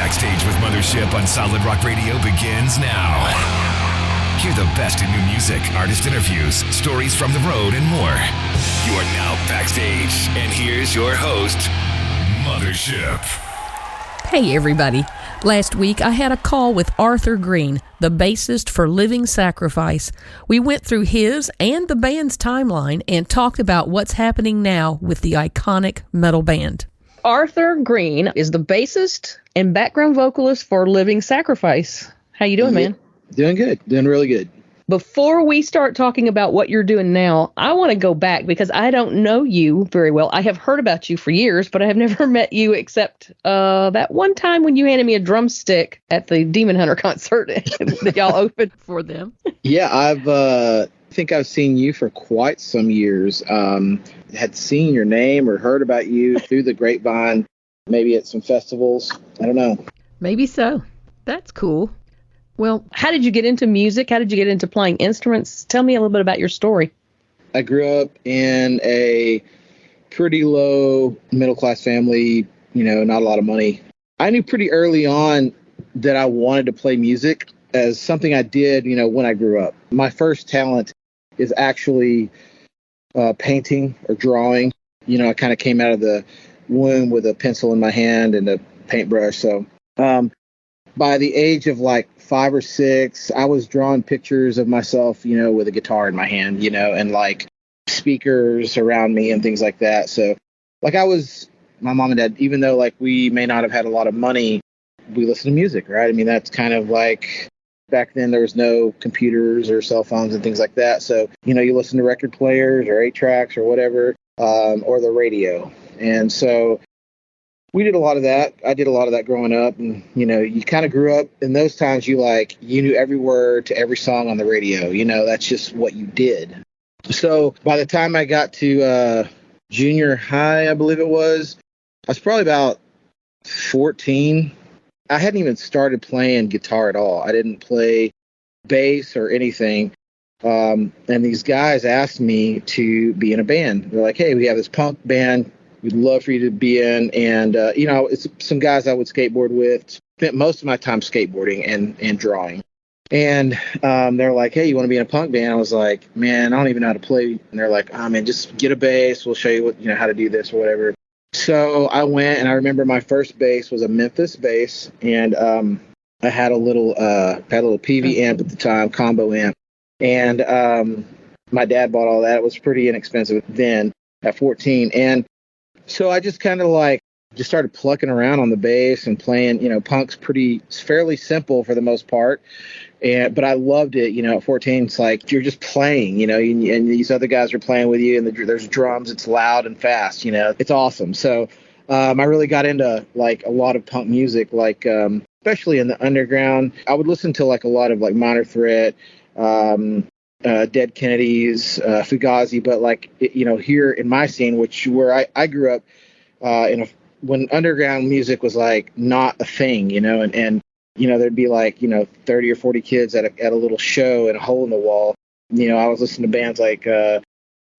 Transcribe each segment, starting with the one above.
Backstage with Mothership on Solid Rock Radio begins now. Hear the best in new music, artist interviews, stories from the road, and more. You are now backstage, and here's your host, Mothership. Hey everybody. Last week I had a call with Arthur Green, the bassist for Living Sacrifice. We went through his and the band's timeline and talked about what's happening now with the iconic metal band. Arthur Green is the bassist and background vocalist for Living Sacrifice. How you doing, man? Doing good. Doing really good. Before we start talking about what you're doing now, I want to go back because I don't know you very well. I have heard about you for years, but I have never met you except that one time when you handed me a drumstick at the Demon Hunter concert that y'all opened for them. Yeah, I think I've seen you for quite some years. Had seen your name or heard about you through the grapevine, maybe at some festivals. I don't know. Maybe so. That's cool. Well, how did you get into music? How did you get into playing instruments? Tell me a little bit about your story. I grew up in a pretty low middle-class family, not a lot of money. I knew pretty early on that I wanted to play music as something I did, when I grew up. My first talent is actually painting or drawing. I kind of came out of the womb with a pencil in my hand and a paintbrush. So by the age of like 5 or 6, I was drawing pictures of myself, with a guitar in my hand, and like speakers around me and things like that. So like my mom and dad, even though like we may not have had a lot of money, we listened to music, right? I mean, that's kind of like back then there was no computers or cell phones and things like that. So, you listen to record players or 8-tracks or whatever, or the radio. And so we did a lot of that. I did a lot of that growing up. And, you kind of grew up in those times. You knew every word to every song on the radio. That's just what you did. So by the time I got to junior high, I believe it was, I was probably about 14. I hadn't even started playing guitar at all. I didn't play bass or anything. And these guys asked me to be in a band. They're like, hey, we have this punk band we'd love for you to be in. And, it's some guys I would skateboard with. Spent most of my time skateboarding and drawing. And they're like, hey, you want to be in a punk band? I was like, man, I don't even know how to play. And they're like, oh, man, just get a bass. We'll show you what, how to do this or whatever. So I went, and I remember my first bass was a Memphis bass. And I had a little PV amp at the time, combo amp. And my dad bought all that. It was pretty inexpensive then at 14. And so I just kind of just started plucking around on the bass and playing, punk's fairly simple for the most part. But I loved it, at 14, it's like, you're just playing, and these other guys are playing with you and there's drums, it's loud and fast, it's awesome. So I really got into a lot of punk music, especially in the underground. I would listen to a lot of Minor Threat, Dead Kennedys, Fugazi, but here in my scene, where I grew up when underground music was not a thing, and there'd be 30 or 40 kids at a little show and a hole in the wall. I was listening to bands like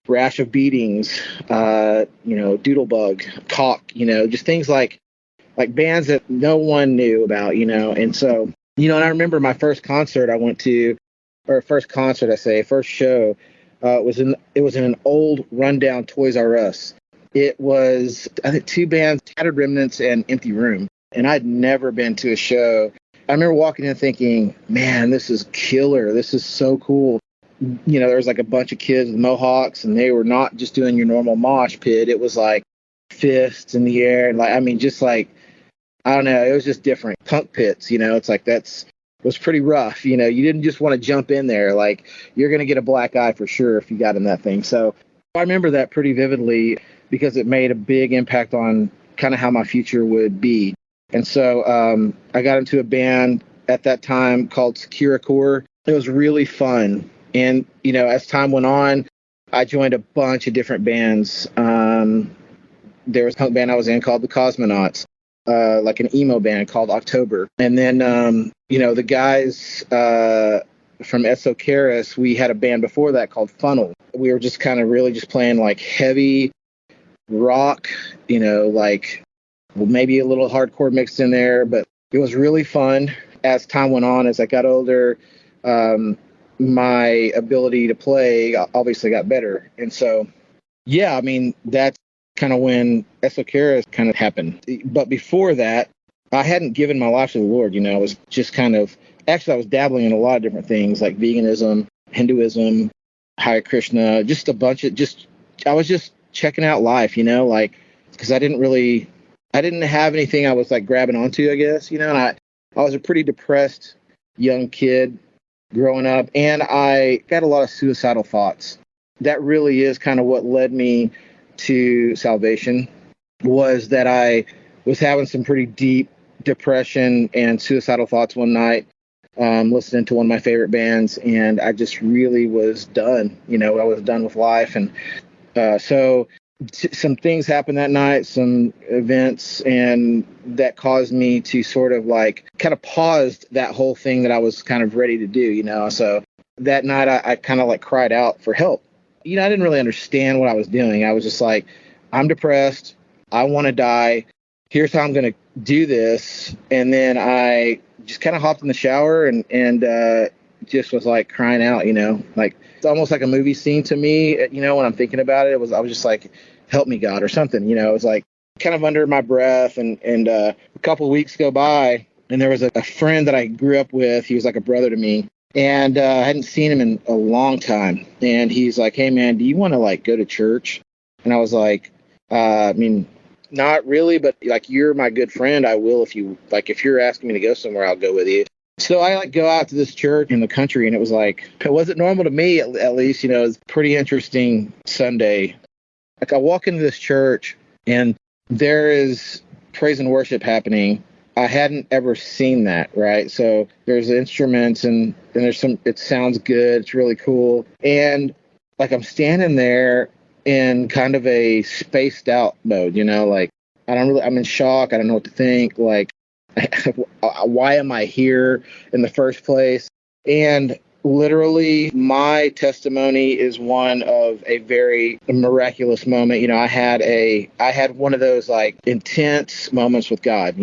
Rash of Beatings, Doodlebug, Cock, just things like bands that no one knew about, and so, and I remember my first concert I went to, or first show, it was in an old rundown Toys R Us. It was, I think, 2 bands, Tattered Remnants and Empty Room. And I'd never been to a show. I remember walking in thinking, man, this is killer. This is so cool. There was a bunch of kids with mohawks, and they were not just doing your normal mosh pit. It was fists in the air. And I don't know, it was just different. Punk pits, it's was pretty rough. You didn't just want to jump in there. You're going to get a black eye for sure if you got in that thing. So I remember that pretty vividly because it made a big impact on kind of how my future would be. And so I got into a band at that time called Secura Core. It was really fun. And, as time went on, I joined a bunch of different bands. There was a punk band I was in called the Cosmonauts, an emo band called October. And then, the guys from Esocaris, we had a band before that called Funnel. We were just kind of really just playing heavy rock, maybe a little hardcore mixed in there, but It was really fun. As time went on, as I got older, my ability to play obviously got better. And so, yeah, I mean, that's kind of when Esoteric kind of happened. But before that, I hadn't given my life to the Lord. I was just I was dabbling in a lot of different things like veganism, Hinduism, Hare Krishna, just a bunch of I was just checking out life, because I didn't have anything I was like grabbing onto, I guess, and I was a pretty depressed young kid growing up, and I got a lot of suicidal thoughts. That really is kind of what led me to salvation, was that I was having some pretty deep depression and suicidal thoughts one night, listening to one of my favorite bands, and I just really was done. I was done with life, and so some things happened that night, some events, and that caused me to sort of like kind of paused that whole thing that I was kind of ready to do, So that night I kind of like cried out for help. I didn't really understand what I was doing. I was just like, I'm depressed. I want to die. Here's how I'm going to do this. And then I just kind of hopped in the shower and just was like crying out, like it's almost like a movie scene to me, when I'm thinking about it. I was just like, help me, God, or something, it was like kind of under my breath. And a couple of weeks go by, and there was a friend that I grew up with. He was like a brother to me. And I hadn't seen him in a long time. And he's like, hey, man, do you want to like go to church? And I was like, I mean, not really, but like, you're my good friend. I will if you're asking me to go somewhere, I'll go with you. So I like go out to this church in the country, and it was like, it wasn't normal to me, at least, it was a pretty interesting Sunday. Like I walk into this church and there is praise and worship happening. I hadn't ever seen that, right? So there's instruments and there's it sounds good. It's really cool. And like I'm standing there in kind of a spaced out mode, like I'm in shock. I don't know what to think. Like, why am I here in the first place? And literally my testimony is one of a very miraculous moment. I had one of those like intense moments with God,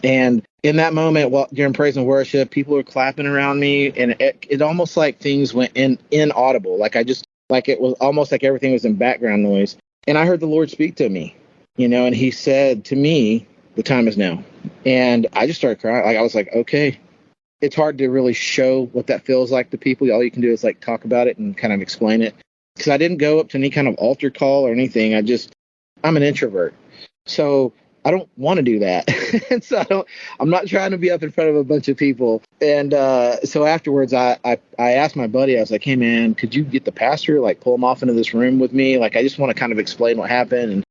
and in that moment, during praise and worship, people were clapping around me, and it almost like things went inaudible. Like it was almost like everything was in background noise. And I heard the Lord speak to me, and he said to me, the time is now. And I just started crying. Like I was like, okay. It's hard to really show what that feels like to people. All you can do is like talk about it and kind of explain it. Because I didn't go up to any kind of altar call or anything. I'm an introvert. So I don't want to do that. And so I'm not trying to be up in front of a bunch of people. And so afterwards, I asked my buddy, I was like, hey, man, could you get the pastor, like pull him off into this room with me? Like, I just want to kind of explain what happened.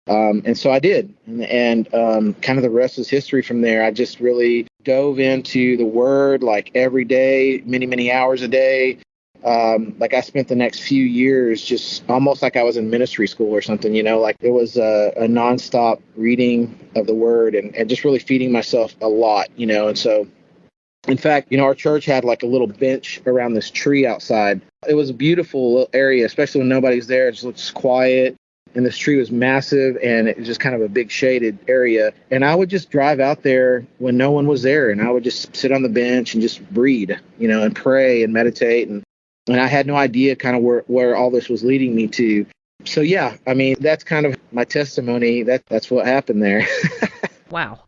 And so I did. And kind of the rest is history from there. I just really dove into the word like every day, many, many hours a day. Like I spent the next few years just almost like I was in ministry school or something, like it was a nonstop reading of the word and just really feeding myself a lot, and so in fact, our church had like a little bench around this tree outside. It was a beautiful little area, especially when nobody's there. It just looks quiet. And this tree was massive, and it was just kind of a big shaded area. And I would just drive out there when no one was there, and I would just sit on the bench and just read, and pray and meditate. And I had no idea kind of where all this was leading me to. So, yeah, I mean, that's kind of my testimony. That's what happened there. Wow.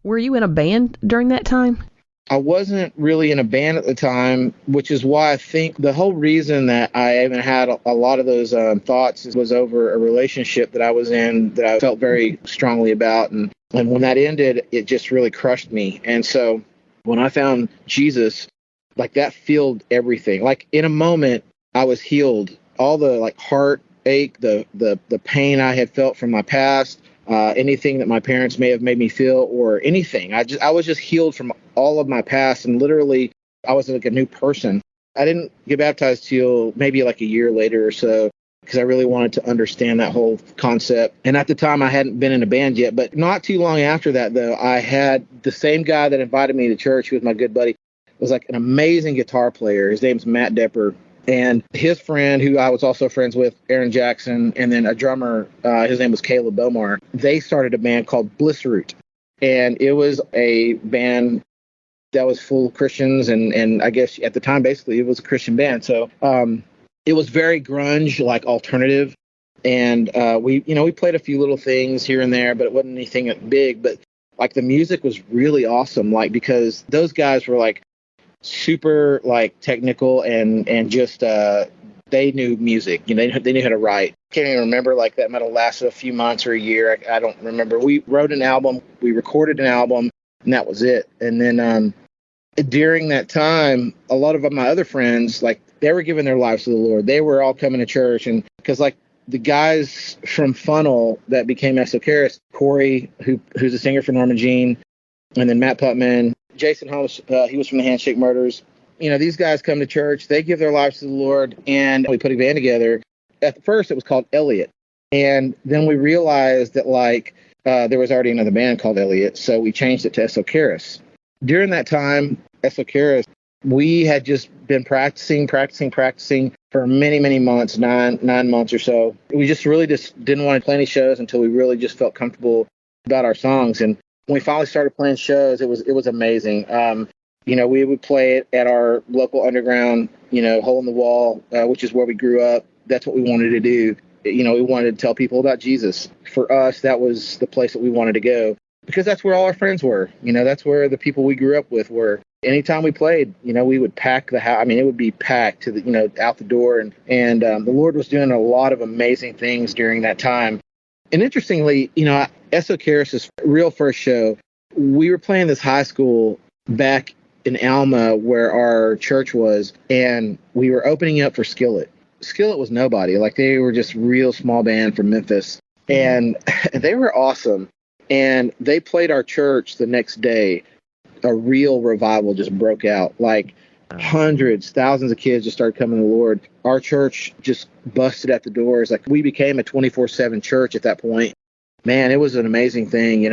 Were you in a band during that time? I wasn't really in a band at the time, which is why I think the whole reason that I even had a lot of those thoughts was over a relationship that I was in that I felt very strongly about. And when that ended, it just really crushed me. And so when I found Jesus, like that filled everything. Like in a moment, I was healed. All the like heartache, the pain I had felt from my past, anything that my parents may have made me feel or anything. I was just healed from all of my past, and literally I was like a new person. I didn't get baptized till maybe like a year later or so because I really wanted to understand that whole concept. And at the time I hadn't been in a band yet, but not too long after that though, I had the same guy that invited me to church, who was my good buddy, was like an amazing guitar player. His name's Matt Depper. And his friend, who I was also friends with, Aaron Jackson, and then a drummer, his name was Caleb Bomar, they started a band called Bliss Root. And it was a band that was full of Christians, and I guess at the time, basically, it was a Christian band. So it was very grunge, like alternative. And we played a few little things here and there, but it wasn't anything big. But like the music was really awesome, like because those guys were like super like technical and just they knew music. They knew how to write. Can't even remember, like that might have lasted a few months or a year. I don't remember. We wrote an album, we recorded an album, and that was it. And then during that time, a lot of my other friends, like they were giving their lives to the Lord. They were all coming to church, and because like the guys from Funnel that became Esocaris, Corey, who's a singer for Norma Jean, and then Matt Putman, Jason Holmes, he was from the Handshake Murders. These guys come to church, they give their lives to the Lord, and we put a band together. At first, it was called Elliot, and then we realized that like there was already another band called Elliot, so we changed it to Esocaris. During that time, Esocaris, we had just been practicing for many, many months, nine months or so. We just really just didn't want to play any shows until we really just felt comfortable about our songs. And when we finally started playing shows, it was amazing. We would play it at our local underground, hole in the wall, which is where we grew up. That's what we wanted to do. We wanted to tell people about Jesus. For us, that was the place that we wanted to go because that's where all our friends were. That's where the people we grew up with were. Anytime we played, we would pack the house. I mean, it would be packed to the, out the door. And the Lord was doing a lot of amazing things during that time. And interestingly, Esocaris' real first show, we were playing this high school back in Alma where our church was, and we were opening up for Skillet. Skillet was nobody. Like, they were just real small band from Memphis. And they were awesome. And they played our church the next day. A real revival just broke out. Like hundreds, thousands of kids just started coming to the Lord. Our church just busted at the doors. Like, we became a 24/7 church at that point. Man, it was an amazing thing,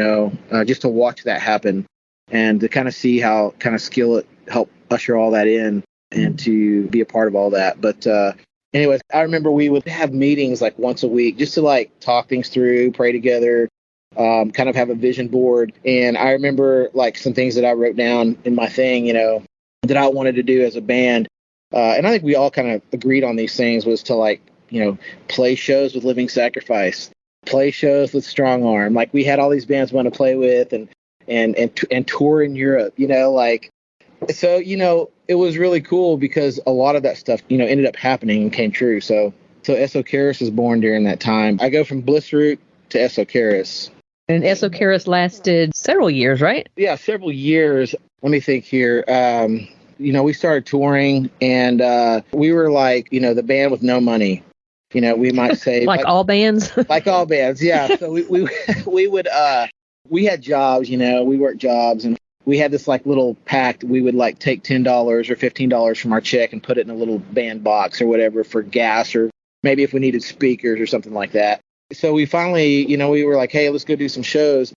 just to watch that happen and to kind of see how kind of Skillet helped usher all that in and to be a part of all that. But anyways, I remember we would have meetings like once a week just to like talk things through, pray together, kind of have a vision board. And I remember like some things that I wrote down in my thing, that I wanted to do as a band. And I think we all kind of agreed on these things was to like, play shows with Living Sacrifice, play shows with Strong Arm. Like, we had all these bands we want to play with and tour in Europe, so, it was really cool because a lot of that stuff, ended up happening and came true. So Esocaris was born during that time. I go from Blissroot to Esocaris. And Esocaris lasted several years, right? Yeah, several years. Let me think here. We started touring, and we were like, the band with no money. We might say like all bands. Like all bands, yeah. So we would we had jobs. We worked jobs, and we had this like little pact. We would like take $10 or $15 from our check and put it in a little band box or whatever for gas, or maybe if we needed speakers or something like that. So we finally, we were like, hey, let's go do some shows.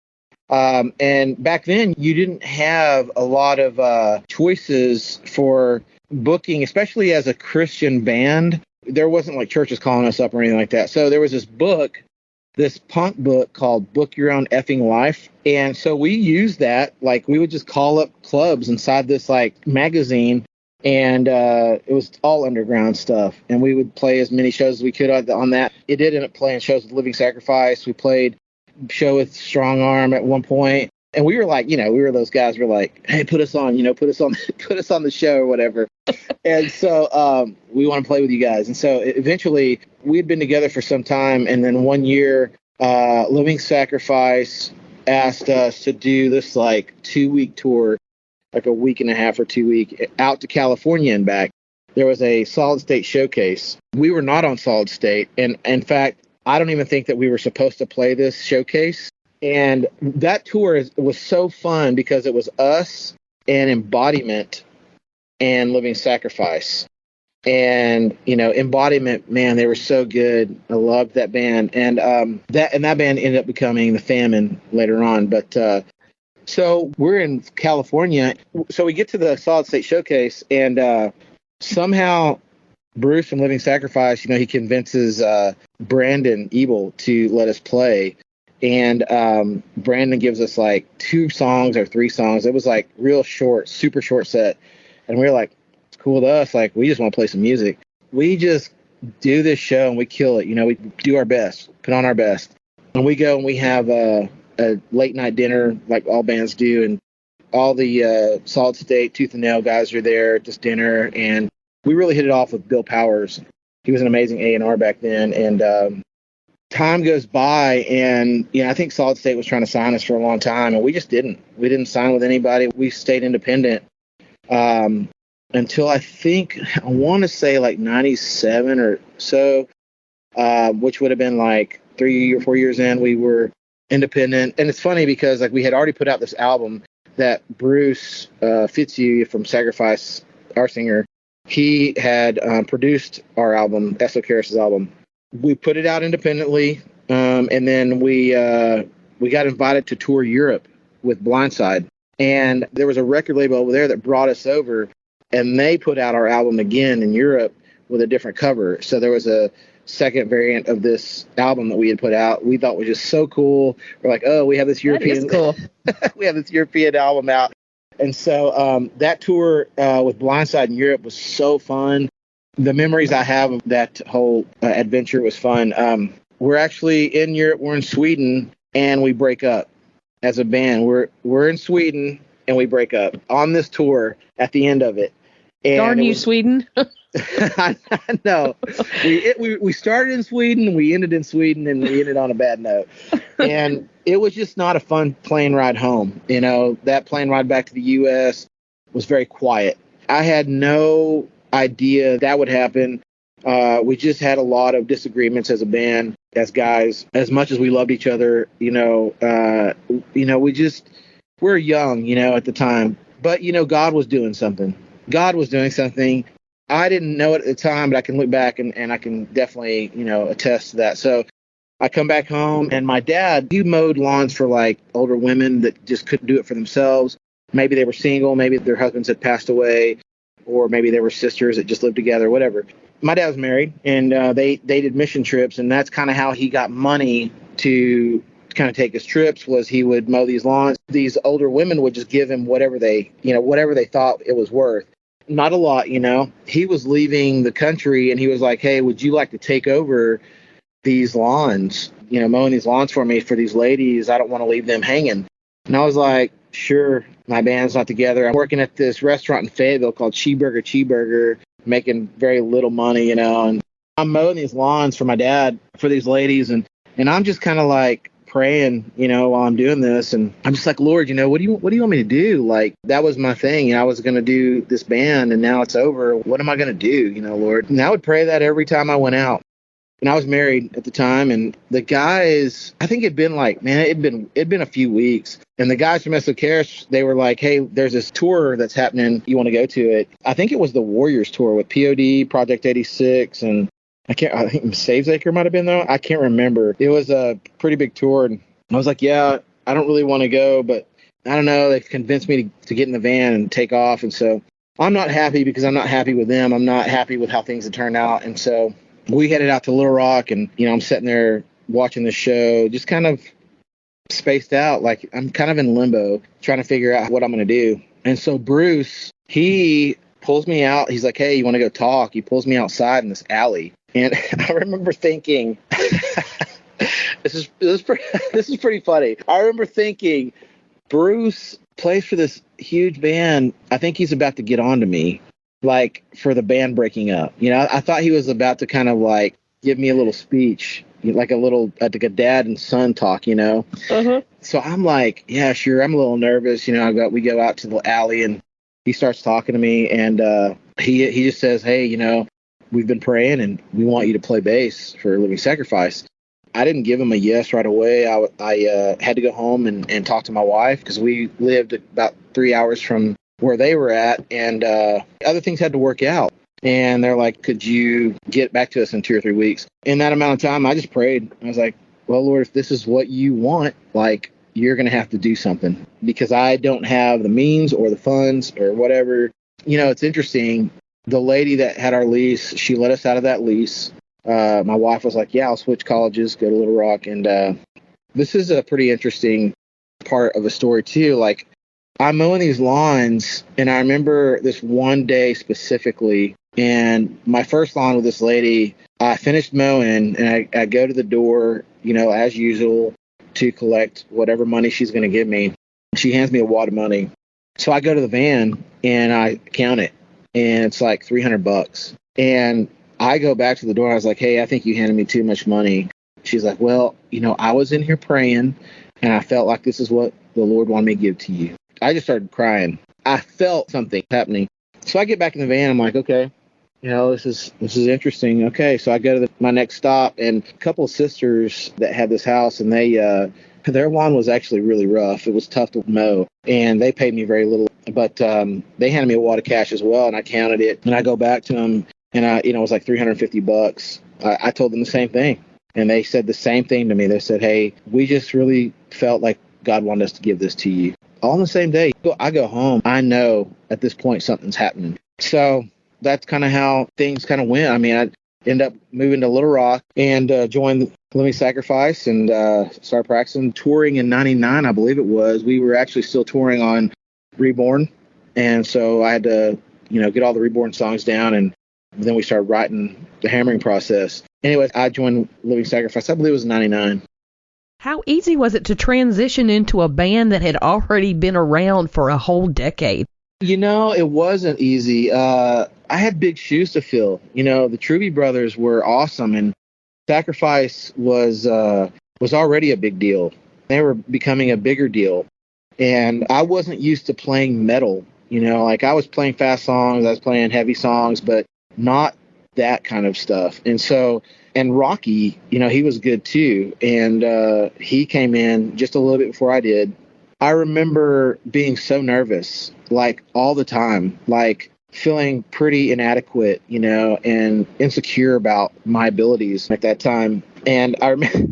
And back then, you didn't have a lot of choices for booking, especially as a Christian band. There wasn't like churches calling us up or anything like that. So there was this punk book called Book Your Own Effing Life. And so we used that. Like, we would just call up clubs inside this like magazine. And it was all underground stuff. And we would play as many shows as we could on that. It did end up playing shows with Living Sacrifice. We played a show with Strong Arm at one point. And we were like, we were those guys who were like, hey, put us on the show or whatever. And so we want to play with you guys. And so eventually we had been together for some time. And then one year, Living Sacrifice asked us to do this like 2-week tour, like a week and a half or 2 week, out to California and back. There was a Solid State showcase. We were not on Solid State. And in fact, I don't even think that we were supposed to play this showcase. And that tour was so fun because it was us and Embodiment and Living Sacrifice. And, Embodiment, man, they were so good. I loved that band. And that band ended up becoming The Famine later on. But so we're in California. So we get to the Solid State showcase, and somehow Bruce from Living Sacrifice, he convinces Brandon Ebel to let us play. And Brandon gives us like 2 songs or 3 songs. It was like real short, super short set. And we were like, it's cool to us. Like, we just want to play some music. We just do this show and we kill it. You know, we do our best, put on our best. And we go and we have a late night dinner like all bands do. And all the Solid State, Tooth and Nail guys are there at this dinner. And we really hit it off with Bill Powers. He was an amazing A&R back then. And time goes by, and I think Solid State was trying to sign us for a long time, and we just didn't. We didn't sign with anybody. We stayed independent until I want to say like 97 or so, which would have been like 3 or 4 years in. We were independent, and it's funny because like we had already put out this album that Bruce Fitzhugh from Sacrifice, our singer, he had produced our album, Esso Karis's album. We put it out independently, and then we got invited to tour Europe with Blindside. And there was a record label over there that brought us over, and they put out our album again in Europe with a different cover. So there was a second variant of this album that we had put out. We thought was just so cool. We're like, oh, we have this European, cool. we have this European album out. And so that tour with Blindside in Europe was so fun. The memories I have of that whole adventure was fun. We're actually in Europe. We're in Sweden, and we break up as a band. We're in Sweden, and we break up on this tour at the end of it. And Darn you, Sweden. I know. We started in Sweden, we ended in Sweden, and we ended on a bad note. And it was just not a fun plane ride home. You know, that plane ride back to the U.S. was very quiet. I had no idea that would happen. We just had a lot of disagreements as a band, as guys. As much as we loved each other, we're young, at the time. But God was doing something. God was doing something. I didn't know it at the time, but I can look back and I can definitely, attest to that. So I come back home, and my dad, he mowed lawns for like older women that just couldn't do it for themselves. Maybe they were single, maybe their husbands had passed away, or maybe they were sisters that just lived together, whatever. My dad was married, and they did mission trips, and that's kind of how he got money to kind of take his trips, was he would mow these lawns. These older women would just give him whatever they thought it was worth. Not a lot, He was leaving the country, and he was like, hey, would you like to take over these lawns, mowing these lawns for me for these ladies? I don't want to leave them hanging. And I was like, sure. My band's not together. I'm working at this restaurant in Fayetteville called Cheeseburger, making very little money, and I'm mowing these lawns for my dad, for these ladies, and I'm just kind of like praying, while I'm doing this, and I'm just like, Lord, what do you want me to do? Like, that was my thing. I was going to do this band, and now it's over. What am I going to do, Lord? And I would pray that every time I went out. And I was married at the time, and the guys, I think it'd been like, it'd been a few weeks. And the guys from Esoteric, they were like, hey, there's this tour that's happening. You want to go to it? I think it was the Warriors tour with POD, Project 86, and I think Savesacre might have been though. I can't remember. It was a pretty big tour. And I was like, yeah, I don't really want to go, but I don't know. They've convinced me to get in the van and take off. And so I'm not happy because I'm not happy with them. I'm not happy with how things have turned out. And so we headed out to Little Rock, and, I'm sitting there watching the show, just kind of spaced out. Like, I'm kind of in limbo, trying to figure out what I'm going to do. And so Bruce, he pulls me out. He's like, hey, you want to go talk? He pulls me outside in this alley. And I remember thinking, this is pretty funny. I remember thinking, Bruce plays for this huge band. I think he's about to get on to me, like, for the band breaking up. I thought he was about to kind of like give me a little speech, like a dad and son talk, Uh-huh. So I'm like, yeah, sure. I'm a little nervous. We go out to the alley, and he starts talking to me, and he just says, hey, we've been praying, and we want you to play bass for Living Sacrifice. I didn't give him a yes right away. I had to go home and talk to my wife, because we lived about 3 hours from where they were at, and other things had to work out. And they're like, could you get back to us in 2 or 3 weeks? In that amount of time, I just prayed. I was like, well, Lord, if this is what you want, like, you're going to have to do something, because I don't have the means or the funds or whatever. It's interesting. The lady that had our lease, she let us out of that lease. My wife was like, yeah, I'll switch colleges, go to Little Rock. And This is a pretty interesting part of a story too. Like, I'm mowing these lawns, and I remember this one day specifically, and my first lawn with this lady, I finished mowing, and I go to the door, as usual, to collect whatever money she's going to give me. She hands me a wad of money. So I go to the van, and I count it, and it's like $300. And I go back to the door, and I was like, hey, I think you handed me too much money. She's like, well, I was in here praying, and I felt like this is what the Lord wanted me to give to you. I just started crying. I felt something happening. So I get back in the van. I'm like, okay, this is interesting. Okay, so I go to my next stop, and a couple of sisters that had this house, and their lawn was actually really rough. It was tough to mow, and they paid me very little. But they handed me a wad of cash as well, and I counted it. And I go back to them, and it was like $350. I told them the same thing, and they said the same thing to me. They said, hey, we just really felt like God wanted us to give this to you. All on the same day. I go home. I know at this point something's happening. So that's kind of how things kind of went. I mean, I end up moving to Little Rock and joined Living Sacrifice and started practicing, touring in '99, I believe it was. We were actually still touring on Reborn. And so I had to, get all the Reborn songs down, and then we started writing the Hammering Process. Anyways, I joined Living Sacrifice. I believe it was '99. How easy was it to transition into a band that had already been around for a whole decade? It wasn't easy. I had big shoes to fill. The Truby brothers were awesome, and Sacrifice was already a big deal. They were becoming a bigger deal, and I wasn't used to playing metal. Like, I was playing fast songs, I was playing heavy songs, but not that kind of stuff. And Rocky, he was good too. And he came in just a little bit before I did. I remember being so nervous, like all the time, like feeling pretty inadequate, and insecure about my abilities at that time. And I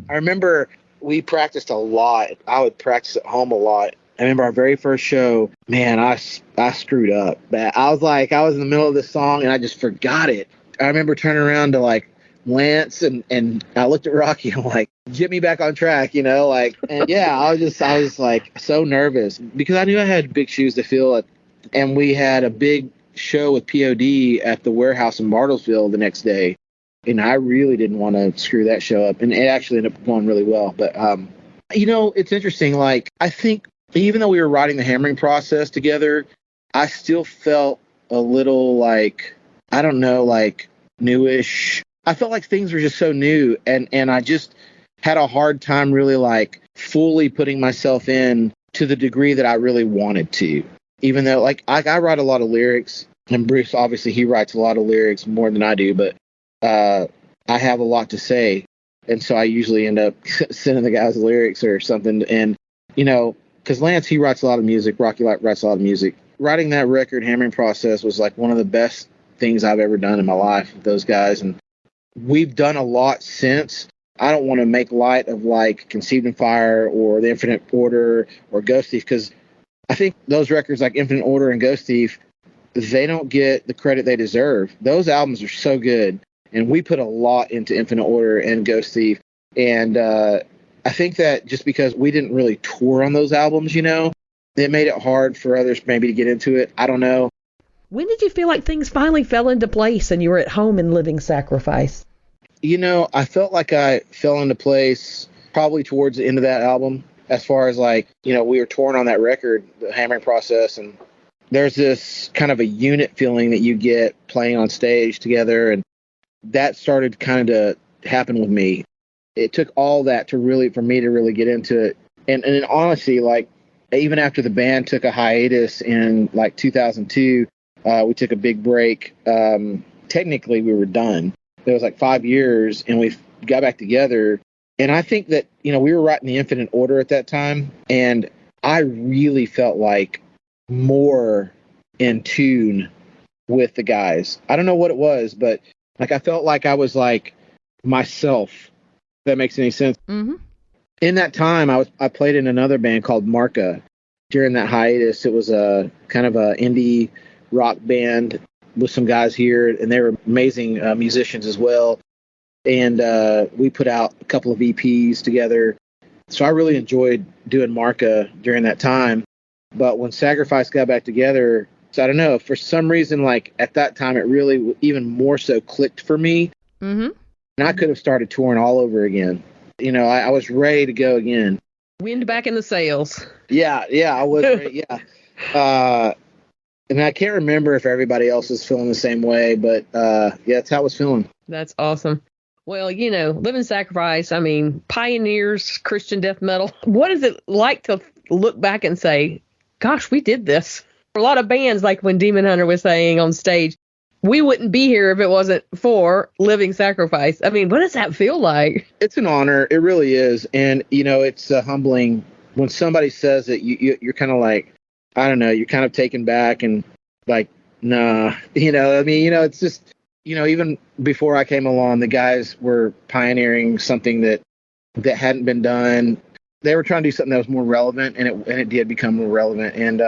remember we practiced a lot. I would practice at home a lot. I remember our very first show, man, I screwed up. I was in the middle of this song and I just forgot it. I remember turning around to like Lance and I looked at Rocky and I'm like, get me back on track, and yeah, I was like so nervous because I knew I had big shoes to fill, and we had a big show with POD at the warehouse in Bartlesville the next day, and I really didn't want to screw that show up, and it actually ended up going really well. But it's interesting. Like, I think even though we were writing the Hammering Process together, I still felt a little like, I don't know, like newish. I felt like things were just so new, and I just had a hard time really like fully putting myself in to the degree that I really wanted to. Even though like I write a lot of lyrics, and Bruce, obviously he writes a lot of lyrics more than I do, but I have a lot to say. And so I usually end up sending the guys lyrics or something. And, because Lance, he writes a lot of music. Rocky writes a lot of music. Writing that record, Hammering Process, was like one of the best things I've ever done in my life with those guys. And we've done a lot since. I don't want to make light of like Conceived in Fire or The Infinite Order or Ghost Thief, because I think those records like Infinite Order and Ghost Thief, they don't get the credit they deserve. Those albums are so good, and we put a lot into Infinite Order and Ghost Thief. And I think that just because we didn't really tour on those albums, it made it hard for others maybe to get into it. I don't know. When did you feel like things finally fell into place and you were at home in Living Sacrifice? I felt like I fell into place probably towards the end of that album, as far as like, we were touring on that record, the Hammering Process, and there's this kind of a unit feeling that you get playing on stage together, and that started kind of to happen with me. It took all that for me to really get into it. And honestly, like, even after the band took a hiatus in like 2002, we took a big break. Technically, we were done. It was like 5 years, and we got back together. And I think that, we were writing the Infinite Order at that time, and I really felt like more in tune with the guys. I don't know what it was, but like I felt like I was like myself, if that makes any sense. Mm-hmm. In that time, I played in another band called Marca. During that hiatus, it was a kind of a indie rock band with some guys here, and they were amazing musicians as well. And we put out a couple of EPs together. So I really enjoyed doing Marca during that time. But when Sacrifice got back together, so I don't know, for some reason, like at that time, it really even more so clicked for me. Mm-hmm. And I could have started touring all over again. You know, I was ready to go again. Wind back in the sails. Yeah, I was ready. Yeah. And I can't remember if everybody else is feeling the same way, but yeah, that's how I was feeling. That's awesome. Well, you know, Living Sacrifice, I mean, pioneers, Christian death metal. What is it like to look back and say, gosh, we did this? For a lot of bands, like when Demon Hunter was saying on stage, we wouldn't be here if it wasn't for Living Sacrifice. I mean, what does that feel like? It's an honor. It really is. And, you know, it's humbling when somebody says it, you're kind of like, I don't know, you're kind of taken back and like, nah, you know, I mean, you know, it's just, you know, even before I came along, the guys were pioneering something that hadn't been done. They were trying to do something that was more relevant, and it did become more relevant. And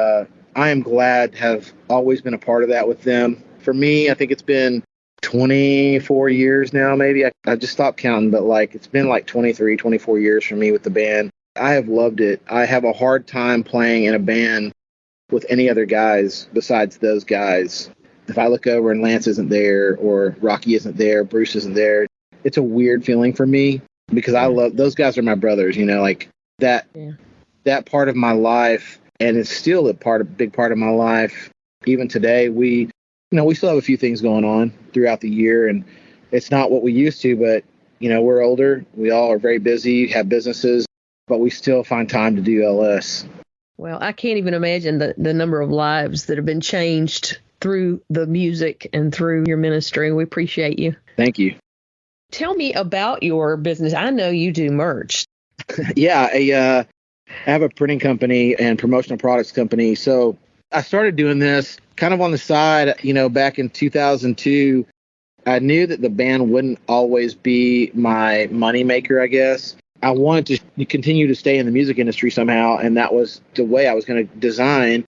I am glad to have always been a part of that with them. For me, I think it's been 24 years now, maybe. I just stopped counting, but like it's been like 23, 24 years for me with the band. I have loved it. I have a hard time playing in a band with any other guys besides those guys. If I look over and Lance isn't there or Rocky isn't there, Bruce isn't there, it's a weird feeling for me because I love those guys are my brothers, you know, like that that part of my life, and it's still big part of my life. Even today, we still have a few things going on throughout the year, and it's not what we used to, but you know, we're older. We all are very busy, have businesses, but we still find time to do LS. Well, I can't even imagine the number of lives that have been changed through the music and through your ministry. We appreciate you. Thank you. Tell me about your business. I know you do merch. Yeah, I have a printing company and promotional products company. So I started doing this kind of on the side, you know, back in 2002. I knew that the band wouldn't always be my moneymaker, I guess. I wanted to continue to stay in the music industry somehow, and that was the way I was going to design.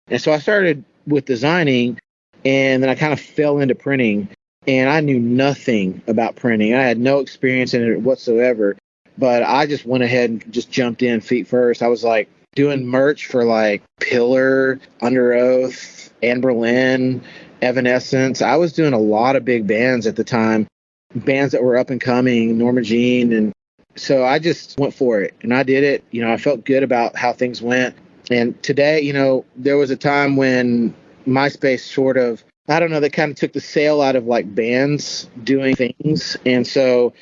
And so I started with designing, and then I kind of fell into printing, and I knew nothing about printing. I had no experience in it whatsoever, but I just went ahead and just jumped in feet first. I was like doing merch for like Pillar, Under Oath, Anne Boleyn, Evanescence. I was doing a lot of big bands at the time, bands that were up and coming, Norma Jean, and so I just went for it, and I did it. You know, I felt good about how things went. And today, you know, there was a time when MySpace sort of, I don't know, they kind of took the sail out of like bands doing things. And so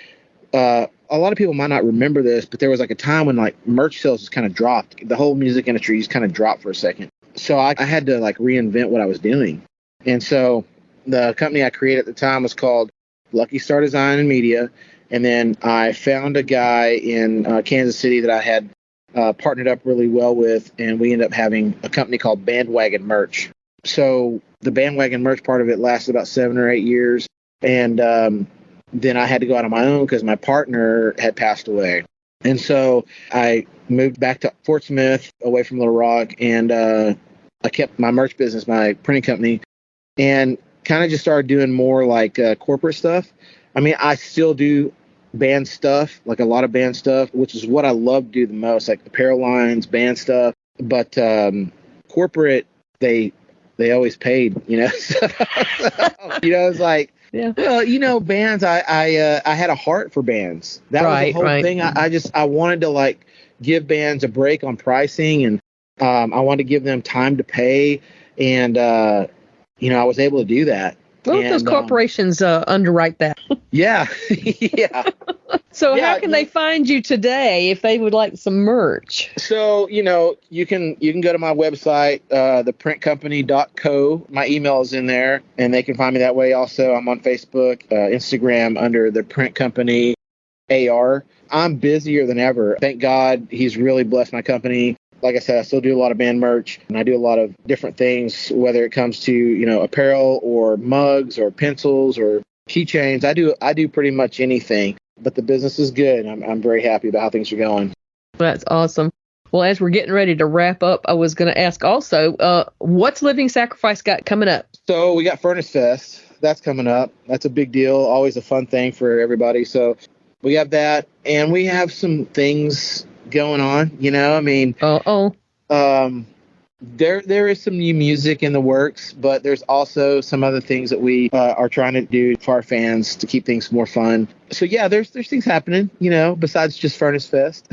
a lot of people might not remember this, but there was like a time when like merch sales just kind of dropped. The whole music industry just kind of dropped for a second. So I had to like reinvent what I was doing. And so the company I created at the time was called Lucky Star Design and Media. And then I found a guy in Kansas City that I had partnered up really well with, and we ended up having a company called Bandwagon Merch. So the Bandwagon Merch part of it lasted about 7 or 8 years, and then I had to go out on my own because my partner had passed away. And so I moved back to Fort Smith, away from Little Rock, and I kept my merch business, my printing company, and kind of just started doing more like corporate stuff. I mean, I still do band stuff, like a lot of band stuff, which is what I love to do the most, like apparel lines, band stuff. But corporate, they always paid, you know. So, you know, it's like, well, you know, bands. I had a heart for bands. That was the whole thing. I wanted to like give bands a break on pricing, and I wanted to give them time to pay, and you know, I was able to do that. Well, those corporations underwrite that. Yeah. Yeah. So how can they find you today if they would like some merch? So, you know, you can go to my website, theprintcompany.co. My email is in there, and they can find me that way. Also, I'm on Facebook, Instagram under The Print Company AR. I'm busier than ever. Thank God he's really blessed my company. Like I said, I still do a lot of band merch, and I do a lot of different things, whether it comes to, you know, apparel or mugs or pencils or keychains. I do pretty much anything, but the business is good. I'm very happy about how things are going. That's awesome. Well, as we're getting ready to wrap up, I was going to ask also, what's Living Sacrifice got coming up? So we got Furnace Fest. That's coming up. That's a big deal. Always a fun thing for everybody. So we have that, and we have some things going on. You know, I mean, there is some new music in the works, but there's also some other things that we are trying to do for our fans to keep things more fun. So yeah, there's things happening, you know, besides just Furnace Fest.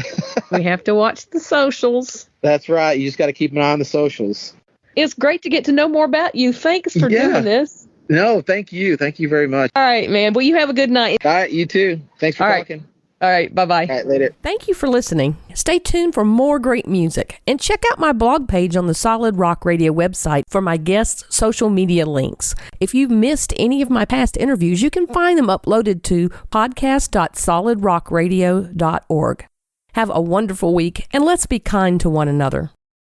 We have to watch the socials. That's right. You just got to keep an eye on the socials. It's great to get to know more about you. Thanks for doing this. No, thank you. Thank you very much. All right, man. Well, you have a good night. All right, you too. Thanks for talking. All right, bye-bye. All right, later. Thank you for listening. Stay tuned for more great music. And check out my blog page on the Solid Rock Radio website for my guests' social media links. If you've missed any of my past interviews, you can find them uploaded to podcast.solidrockradio.org. Have a wonderful week, and let's be kind to one another.